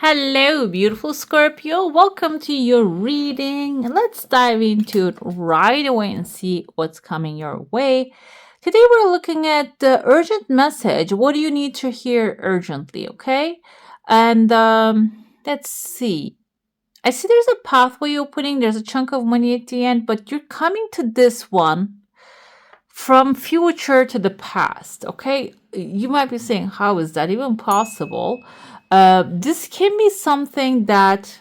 Hello, beautiful Scorpio. Welcome to your reading. Let's dive into it right away and see what's coming your way. Today, we're looking at the urgent message. What do you need to hear urgently? Okay. And let's see. I see there's a pathway opening, there's a chunk of money at the end, but you're coming to this one from future to the past. Okay. You might be saying, how is that even possible? This can be something that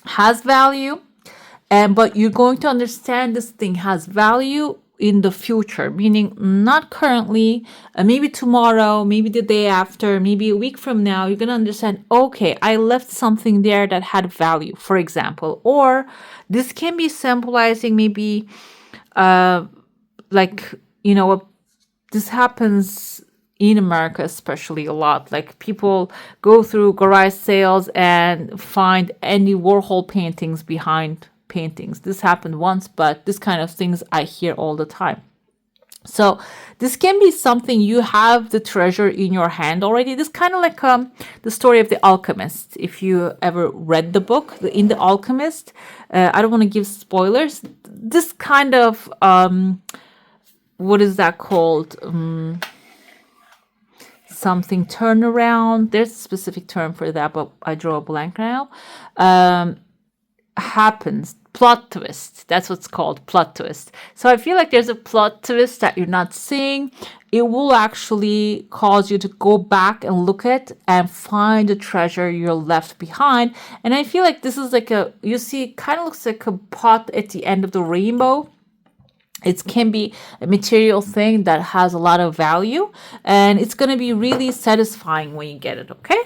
has value, and but you're going to understand this thing has value in the future, meaning not currently, maybe tomorrow, maybe the day after, maybe a week from now. You're going to understand, okay, I left something there that had value, for example. Or this can be symbolizing maybe like, you know, this happens in America, especially a lot. Like people go through garage sales and find Andy Warhol paintings behind paintings. This happened once, but this kind of things I hear all the time. So this can be something you have the treasure in your hand already. This kind of like the story of the alchemist. If you ever read the book, in the Alchemist, I don't want to give spoilers. This kind of what is that called? Something turnaround. There's a specific term for that, but I draw a blank now. Happens. Plot twist. That's what's called, plot twist. So I feel like there's a plot twist that you're not seeing. It will actually cause you to go back and look at and find the treasure you're left behind. And I feel like this is like you see, it kind of looks like a pot at the end of the rainbow. It can be a material thing that has a lot of value, and it's going to be really satisfying when you get it, okay?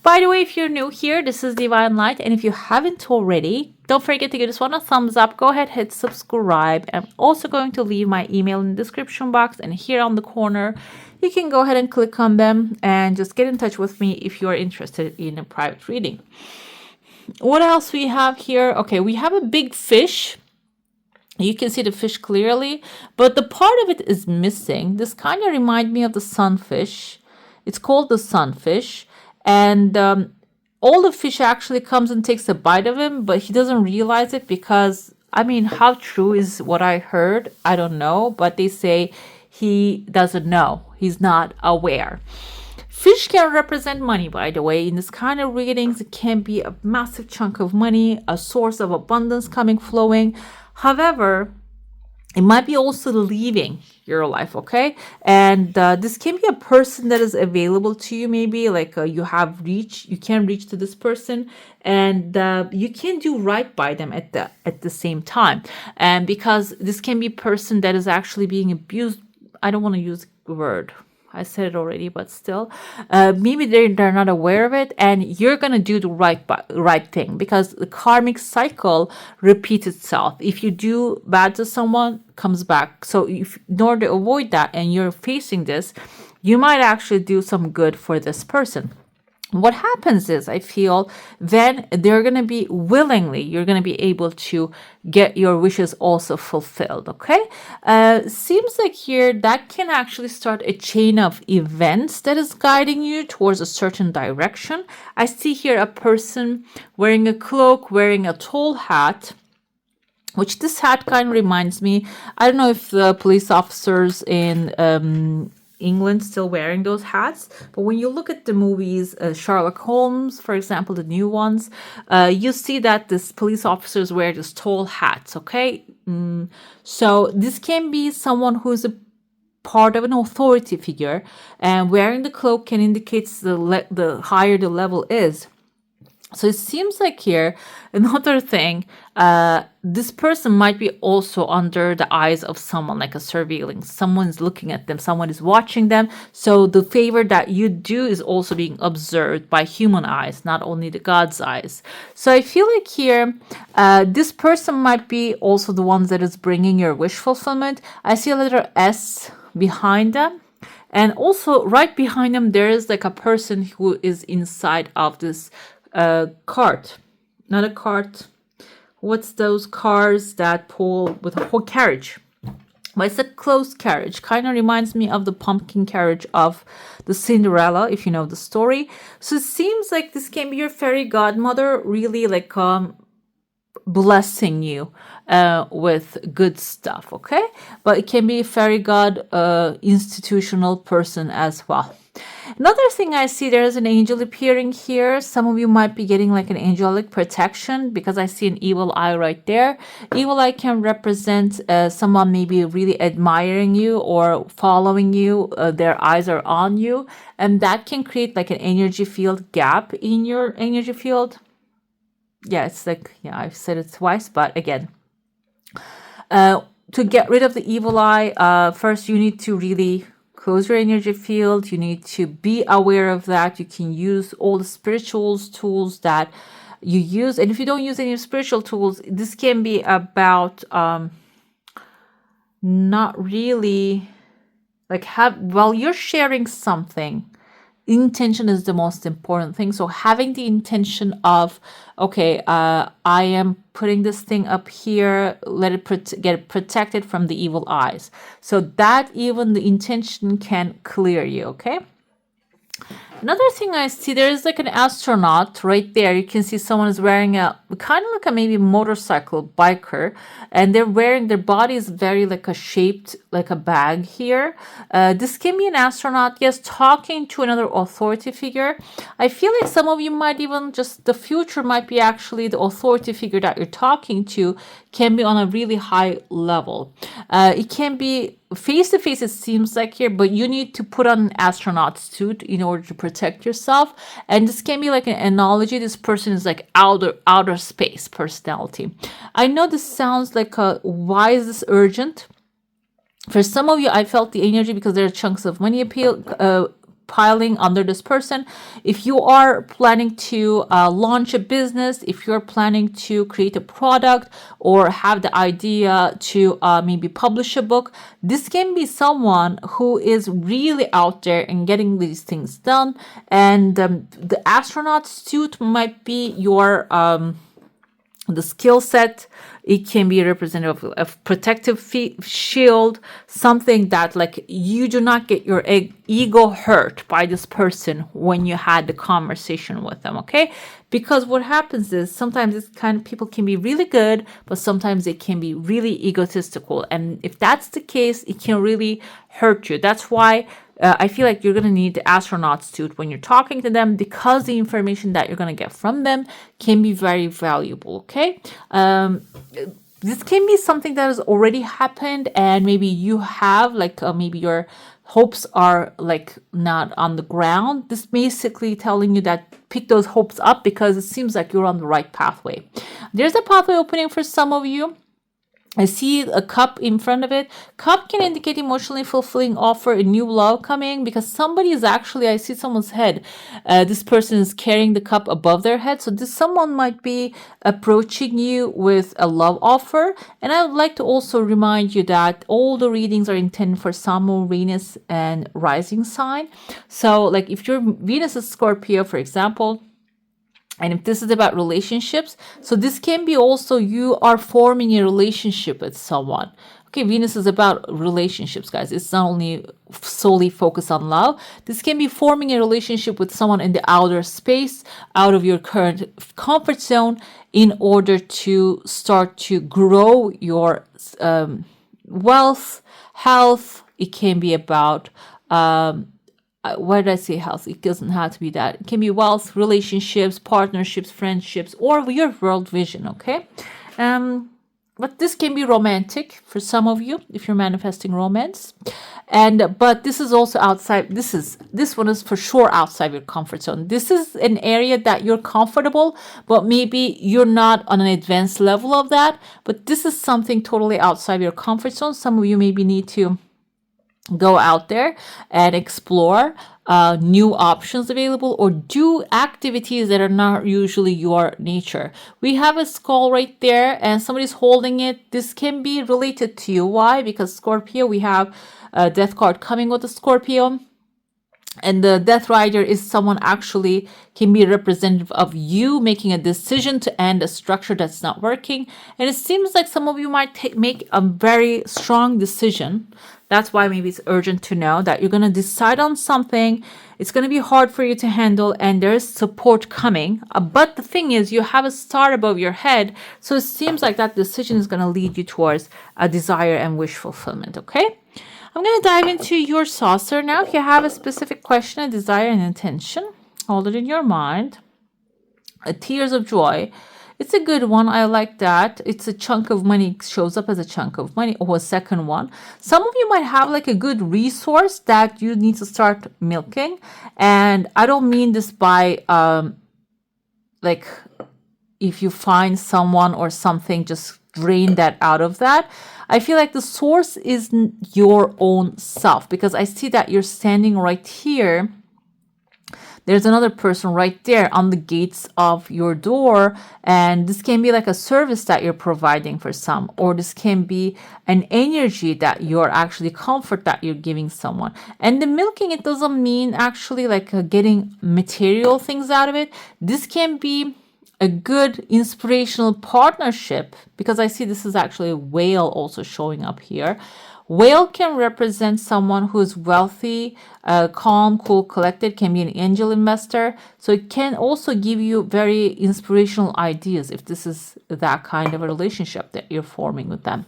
By the way, if you're new here, this is Divine Light, and if you haven't already, don't forget to give this one a thumbs up. Go ahead, hit subscribe. I'm also going to leave my email in the description box, and here on the corner, you can go ahead and click on them and just get in touch with me if you're interested in a private reading. What else we have here? Okay, we have a big fish. You can see the fish clearly, but the part of it is missing. This kind of reminds me of the sunfish. It's called the sunfish. And all the fish actually comes and takes a bite of him, but he doesn't realize it because, I mean, how true is what I heard? I don't know, but they say he doesn't know. He's not aware. Fish can represent money, by the way. In this kind of readings, it can be a massive chunk of money, a source of abundance coming, flowing. However, it might be also leaving your life, okay? And this can be a person that is available to you, maybe like you can reach to this person, and you can do right by them at the same time. And because this can be a person that is actually being abused, I don't want to use the word. I said it already, but still, maybe they're not aware of it, and you're gonna do the right thing because the karmic cycle repeats itself. If you do bad to someone, comes back. So, in order to avoid that, and you're facing this, you might actually do some good for this person. What happens is, I feel, then they're going to be willingly, you're going to be able to get your wishes also fulfilled, okay? Seems like here that can actually start a chain of events that is guiding you towards a certain direction. I see here a person wearing a cloak, wearing a tall hat, which this hat kind of reminds me, I don't know if the police officers in England still wearing those hats, but when you look at the movies, Sherlock Holmes, for example, the new ones, you see that this police officers wear these tall hats, okay? So this can be someone who's a part of an authority figure, and wearing the cloak can indicate the higher the level is. So it seems like here, another thing, this person might be also under the eyes of someone, like a surveilling. Someone's looking at them, someone is watching them. So the favor that you do is also being observed by human eyes, not only the God's eyes. So I feel like here, this person might be also the ones that is bringing your wish fulfillment. I see a letter S behind them. And also right behind them, there is like a person who is inside of this cart, not a cart. What's those cars that pull with a whole carriage? But it's a closed carriage. Kind of reminds me of the pumpkin carriage of the Cinderella, if you know the story. So it seems like this can be your fairy godmother, really like blessing you with good stuff, okay? But it can be a fairy god institutional person as well. Another thing I see, there's an angel appearing here. Some of you might be getting like an angelic protection because I see an evil eye right there. Evil eye can represent someone maybe really admiring you or following you. Their eyes are on you, and that can create like an energy field gap in your energy field. Yeah, it's like, yeah, I've said it twice, but again, to get rid of the evil eye, first you need to really close your energy field. You need to be aware of that. You can use all the spiritual tools that you use. And if you don't use any spiritual tools, this can be about not really like while you're sharing something, intention is the most important thing. So having the intention of, okay, I am putting this thing up here, let it get protected from the evil eyes. So that even the intention can clear you, okay? Another thing I see, there's like an astronaut right there. You can see someone is wearing a kind of like a maybe motorcycle biker, and they're wearing, their body is very like a shaped like a bag here. This can be an astronaut, yes, talking to another authority figure. I feel like some of you might even just, the future might be actually the authority figure that you're talking to can be on a really high level. It can be face to face, it seems like here, but you need to put on an astronaut suit in order to protect yourself. And this can be like an analogy. This person is like outer space personality. I know this sounds like why is this urgent? For some of you, I felt the energy because there are chunks of money piling under this person. If you are planning to launch a business, if you're planning to create a product or have the idea to maybe publish a book, this can be someone who is really out there and getting these things done. And the astronaut suit might be your the skill set. It can be representative of a protective shield, something that like you do not get your ego hurt by this person when you had the conversation with them, okay? Because what happens is sometimes this kind of people can be really good, but sometimes they can be really egotistical. And if that's the case, it can really hurt you. That's why I feel like you're going to need the astronaut suit when you're talking to them, because the information that you're going to get from them can be very valuable, okay? This can be something that has already happened, and maybe you have like maybe your hopes are like not on the ground. This basically telling you that pick those hopes up because it seems like you're on the right pathway. There's a pathway opening for some of you. I see a cup in front of it. Cup can indicate emotionally fulfilling offer, a new love coming, because somebody is actually, I see someone's head. This person is carrying the cup above their head. So this someone might be approaching you with a love offer. And I would like to also remind you that all the readings are intended for Sun, Moon, Venus, and rising sign. So like if your Venus is Scorpio, for example, and if this is about relationships, so this can be also you are forming a relationship with someone. Okay, Venus is about relationships, guys. It's not only solely focused on love. This can be forming a relationship with someone in the outer space, out of your current comfort zone, in order to start to grow your wealth, health. It can be about why did I say health? It doesn't have to be that. It can be wealth, relationships, partnerships, friendships, or your world vision, okay? But this can be romantic for some of you if you're manifesting romance. But this is also outside. This one is for sure outside your comfort zone. This is an area that you're comfortable, but maybe you're not on an advanced level of that. But this is something totally outside your comfort zone. Some of you maybe need to go out there and explore new options available, or do activities that are not usually your nature. We have a skull right there and somebody's holding it. This can be related to you. Why? Because Scorpio, we have a death card coming with the Scorpio. And the Death Rider is someone actually can be representative of you making a decision to end a structure that's not working. And it seems like some of you might make a very strong decision. That's why maybe it's urgent to know that you're going to decide on something. It's going to be hard for you to handle, and there's support coming. But the thing is, you have a star above your head. So it seems like that decision is going to lead you towards a desire and wish fulfillment. Okay. I'm going to dive into your saucer now. If you have a specific question, a desire, and intention, hold it in your mind. Tears of joy. It's a good one. I like that. It's a chunk of money. It shows up as a chunk of money, or a second one. Some of you might have like a good resource that you need to start milking. And I don't mean this by like if you find someone or something, just drain that out of that. I feel like the source is your own self, because I see that you're standing right here. There's another person right there on the gates of your door. And this can be like a service that you're providing for some, or this can be an energy that you're actually comfort that you're giving someone. And the milking, it doesn't mean actually like getting material things out of it. This can be a good inspirational partnership, because I see this is actually a whale also showing up here. Whale can represent someone who is wealthy, calm, cool, collected, can be an angel investor. So it can also give you very inspirational ideas if this is that kind of a relationship that you're forming with them.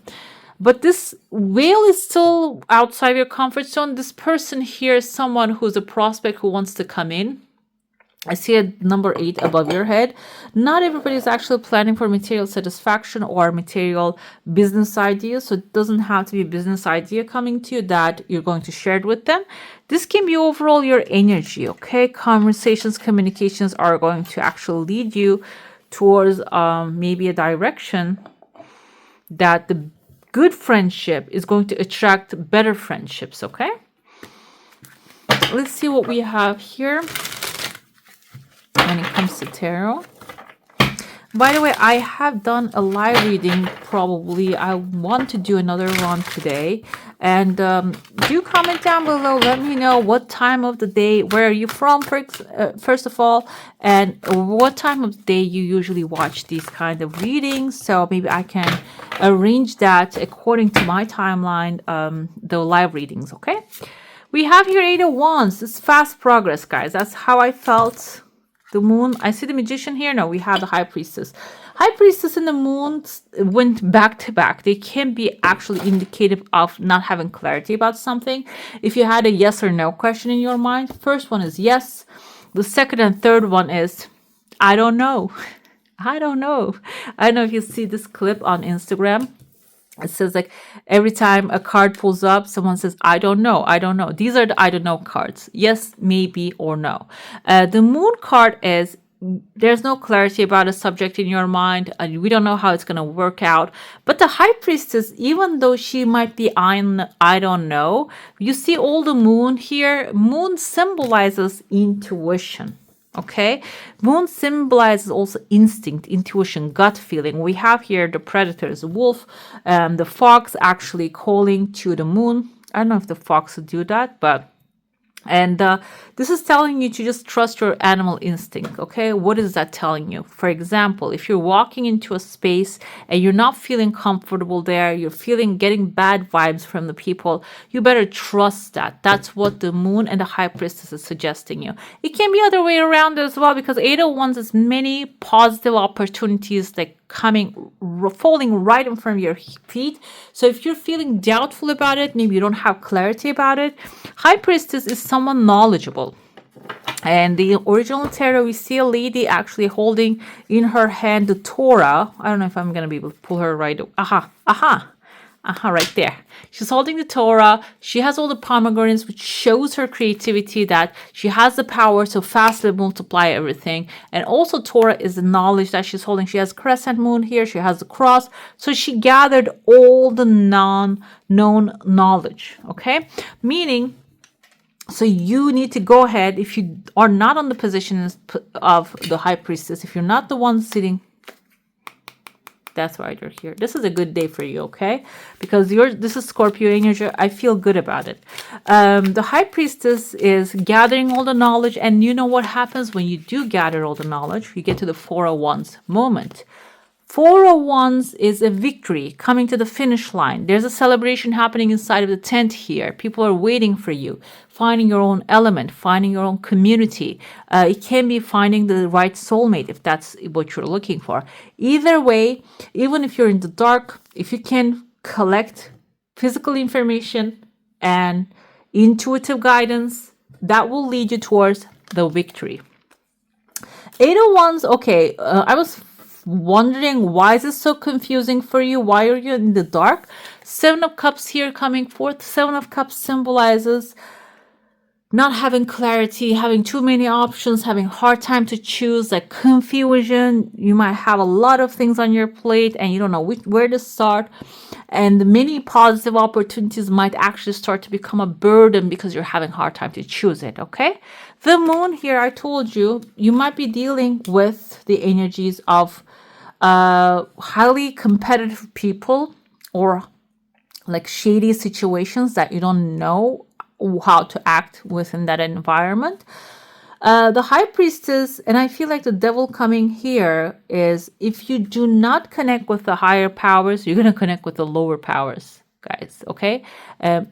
But this whale is still outside your comfort zone. This person here is someone who's a prospect who wants to come in. I see a number 8 above your head. Not everybody is actually planning for material satisfaction or material business ideas. So it doesn't have to be a business idea coming to you that you're going to share it with them. This can be overall your energy, okay? Conversations, communications are going to actually lead you towards maybe a direction that the good friendship is going to attract better friendships, okay? Let's see what we have here when it comes to tarot. By the way, I have done a live reading. Probably I want to do another one today. And do comment down below. Let me know what time of the day, where are you from, first of all, and what time of the day you usually watch these kind of readings. So maybe I can arrange that according to my timeline, the live readings, okay? We have here 8 of Wands. It's fast progress, guys. That's how I felt. The moon, I see the magician here. No, we have the high priestess. High priestess and the moon went back to back. They can be actually indicative of not having clarity about something. If you had a yes or no question in your mind, first one is yes. The second and third one is, I don't know. I don't know. I don't know if you see this clip on Instagram. It says like every time a card pulls up, someone says, I don't know, I don't know. These are the I don't know cards. Yes, maybe, or no. The moon card is there's no clarity about a subject in your mind. We don't know how it's going to work out. But the high priestess, even though she might be I don't know, you see all the moon here. Moon symbolizes intuition. Okay, moon symbolizes also instinct, intuition, gut feeling. We have here the predators, the wolf, the fox actually calling to the moon. I don't know if the fox would do that, but this is telling you to just trust your animal instinct, okay? What is that telling you? For example, if you're walking into a space and you're not feeling comfortable there, you're getting bad vibes from the people, you better trust that. That's what the moon and the high priestess is suggesting you. It can be other way around as well, because 8 of Wands is many positive opportunities like falling right in front of your feet. So if you're feeling doubtful about it, maybe you don't have clarity about it, high priestess is someone knowledgeable. And the original tarot, we see a lady actually holding in her hand the Torah. I don't know if I'm going to be able to pull her right. Right there. She's holding the Torah. She has all the pomegranates, which shows her creativity, that she has the power to fastly multiply everything. And also Torah is the knowledge that she's holding. She has crescent moon here. She has the cross. So she gathered all the non-known knowledge. Okay? Meaning, so you need to go ahead, if you are not on the position of the high priestess, if you're not the one sitting That's why you're here. This is a good day for you, okay? Because this is Scorpio energy. I feel good about it. The High Priestess is gathering all the knowledge. And you know what happens when you do gather all the knowledge? You get to the Four of Wands moment. Four of Wands is a victory coming to the finish line. There's a celebration happening inside of the tent here. People are waiting for you, finding your own element, finding your own community. It can be finding the right soulmate if that's what you're looking for. Either way, even if you're in the dark, if you can collect physical information and intuitive guidance, that will lead you towards the victory. Eight of Wands, okay, I was wondering why is this so confusing for you? Why are you in the dark? Seven of Cups here coming forth. Seven of Cups symbolizes not having clarity, having too many options, having hard time to choose, like confusion. You might have a lot of things on your plate and you don't know where to start. And many positive opportunities might actually start to become a burden because you're having a hard time to choose it, okay? The moon here, I told you, you might be dealing with the energies of highly competitive people or like shady situations that you don't know how to act within that environment. The High Priestess, and I feel like the devil coming here is if you do not connect with the higher powers, you're going to connect with the lower powers, guys, okay?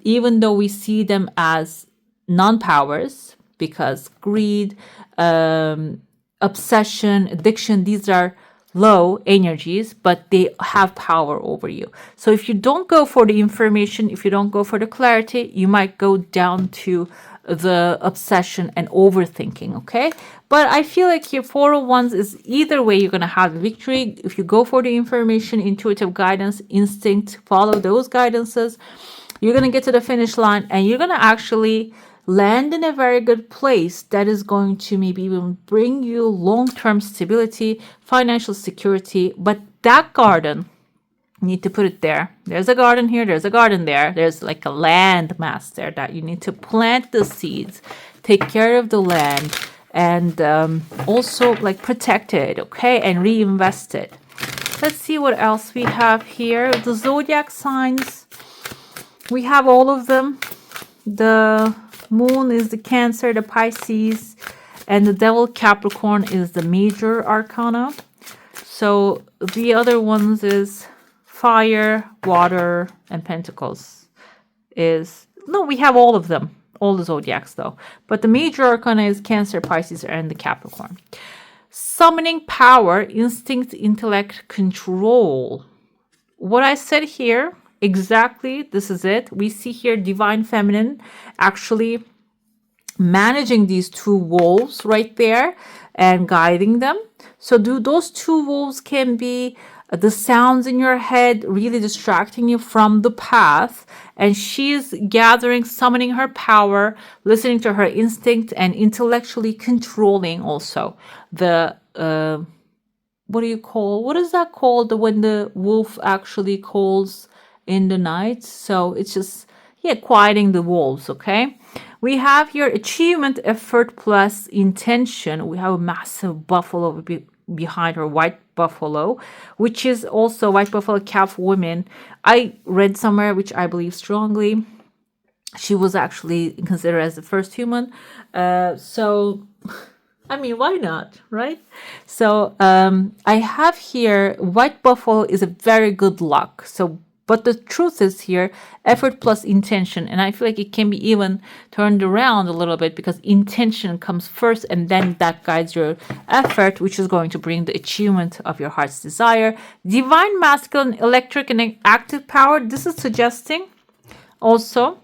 Even though we see them as non-powers, because greed, obsession, addiction, these are low energies, but they have power over you. So if you don't go for the information, if you don't go for the clarity, you might go down to the obsession and overthinking, okay? But I feel like your Four of Wands is either way you're going to have victory. If you go for the information, intuitive guidance, instinct, follow those guidances, you're going to get to the finish line and you're going to actually land in a very good place that is going to maybe even bring you long-term stability, financial security. But that garden, you need to put it there. There's a garden here, there's a garden there. There's like a land mass there that you need to plant the seeds, take care of the land, and also like protect it, okay, and reinvest it. Let's see what else we have here. The zodiac signs, we have all of them. The moon is the Cancer, the Pisces, and the devil Capricorn is the major arcana. So the other ones is fire, water, and pentacles. We have all of them, all the zodiacs though. But the major arcana is Cancer, Pisces, and the Capricorn. Summoning power, instinct, intellect, control. What I said here, exactly, this is it. We see here divine feminine actually managing these two wolves right there and guiding them. So those two wolves can be the sounds in your head really distracting you from the path, and she's gathering, summoning her power, listening to her instinct, and intellectually controlling also the what is that called when the wolf actually calls in the night? So it's just quieting the wolves, okay? We have here achievement, effort plus intention. We have a massive buffalo behind her, white buffalo, which is also white buffalo calf woman. I read somewhere, which I believe strongly, she was actually considered as the first human. So, I mean, why not, right? So, I have here, white buffalo is a very good luck. So, but the truth is here, effort plus intention. And I feel like it can be even turned around a little bit because intention comes first and then that guides your effort, which is going to bring the achievement of your heart's desire. Divine masculine, electric, and active power. This is suggesting also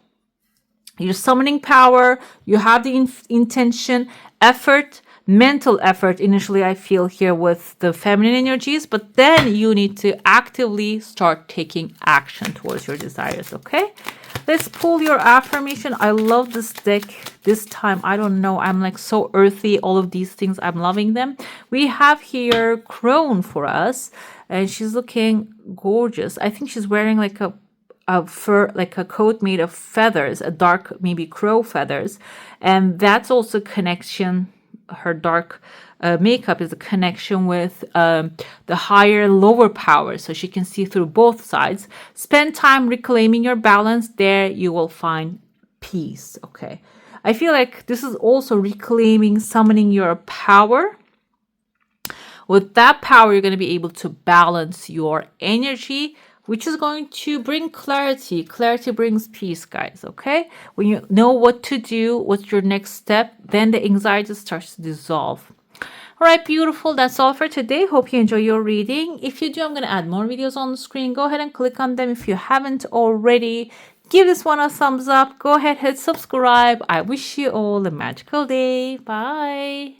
you're summoning power, you have the intention, effort, mental effort initially I feel here with the feminine energies, but then you need to actively start taking action towards your desires, okay? Let's pull your affirmation. I love this deck this time. I don't know. I'm like so earthy. All of these things, I'm loving them. We have here Crone for us, and she's looking gorgeous. I think she's wearing like a fur, like a coat made of feathers, a dark maybe crow feathers, and that's also connection her dark makeup is a connection with the higher and lower power, so she can see through both sides. Spend time reclaiming your balance. There you will find peace. Okay. I feel like this is also reclaiming, summoning your power. With that power, you're going to be able to balance your energy, which is going to bring clarity. Clarity brings peace, guys, okay? When you know what to do, what's your next step, then the anxiety starts to dissolve. All right, beautiful. That's all for today. Hope you enjoy your reading. If you do, I'm going to add more videos on the screen. Go ahead and click on them if you haven't already. Give this one a thumbs up. Go ahead, hit subscribe. I wish you all a magical day. Bye.